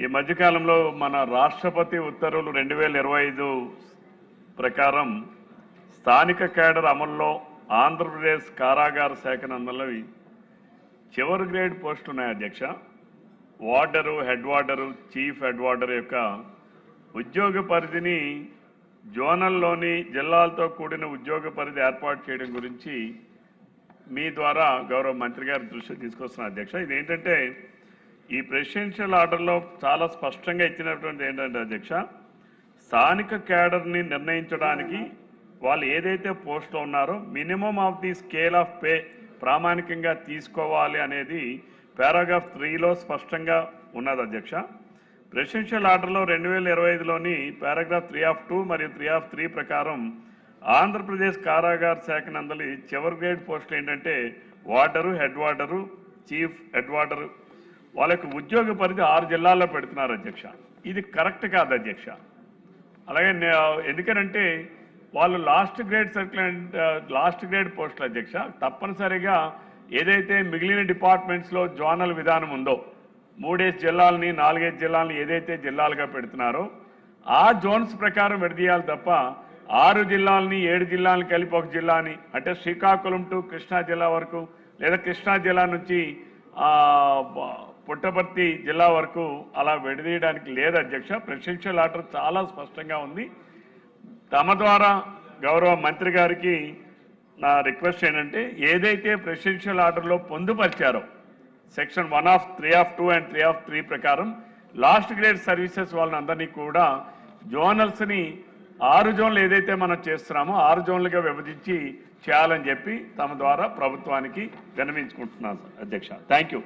ఈ మధ్యకాలంలో మన రాష్ట్రపతి ఉత్తర్వులు 2025 ప్రకారం స్థానిక కేడర్ అమల్లో ఆంధ్రప్రదేశ్ కారాగార శాఖ నందలవి చివరి గ్రేడ్ పోస్టులు ఉన్నాయి అధ్యక్ష. Warder, head warder, chief head warder యొక్క ఉద్యోగ పరిధిని జోనల్లోని జిల్లాలతో కూడిన ఉద్యోగ పరిధి ఏర్పాటు చేయడం గురించి మీ ద్వారా గౌరవ మంత్రి గారి దృష్టికి తీసుకొస్తున్న అధ్యక్ష. ఇదేంటంటే ఈ ప్రెసిడెన్షియల్ ఆర్డర్లో చాలా స్పష్టంగా ఇచ్చినటువంటి ఏంటంటే అధ్యక్ష, స్థానిక కేడర్ని నిర్ణయించడానికి వాళ్ళు ఏదైతే పోస్టులో ఉన్నారో minimum of the scale of pay ప్రామాణికంగా తీసుకోవాలి అనేది పారాగ్రాఫ్ 3లో స్పష్టంగా ఉన్నది అధ్యక్ష. ప్రెసిడెన్షియల్ ఆర్డర్లో 2025లోని పారాగ్రాఫ్ 3(2) మరియు 3(3) ప్రకారం ఆంధ్రప్రదేశ్ కారాగార శాఖ నందలి చివరి గ్రేడ్ పోస్టులు ఏంటంటే warder, head warder, chief head warder వాళ్ళకి ఉద్యోగ పరిధి 6 జిల్లాల్లో పెడుతున్నారు అధ్యక్ష. ఇది కరెక్ట్ కాదు అధ్యక్ష. అలాగే ఎందుకనంటే వాళ్ళు లాస్ట్ గ్రేడ్ పోస్టులు అధ్యక్ష తప్పనిసరిగా ఏదైతే మిగిలిన డిపార్ట్మెంట్స్లో జోనల్ విధానం ఉందో 3 జిల్లాలని 4 జిల్లాలని ఏదైతే జిల్లాలుగా పెడుతున్నారో ఆ జోన్స్ ప్రకారం విడదీయాలి తప్ప 6 జిల్లాలని 7 జిల్లాలని కలిపి ఒక జిల్లాని అంటే శ్రీకాకుళం టు కృష్ణా జిల్లా వరకు లేదా కృష్ణా జిల్లా నుంచి పుట్టపర్తి జిల్లా వరకు అలా విడదీయడానికి లేదు అధ్యక్ష. ప్రెసిడెన్షియల్ ఆర్డర్ చాలా స్పష్టంగా ఉంది. తమ ద్వారా గౌరవ మంత్రి గారికి నా రిక్వెస్ట్ ఏంటంటే ఏదైతే ప్రెసిడెన్షియల్ ఆర్డర్లో పొందుపరిచారో సెక్షన్ 1(3)(2) అండ్ 3(3) ప్రకారం లాస్ట్ గ్రేడ్ సర్వీసెస్ వాళ్ళందరినీ కూడా జోనల్స్ని 6 జోన్లు ఏదైతే మనం చేస్తున్నామో 6 జోన్లుగా విభజించి చేయాలని చెప్పి తమ ద్వారా ప్రభుత్వానికి విన్నవించుకుంటున్నాను అధ్యక్ష. Thank you.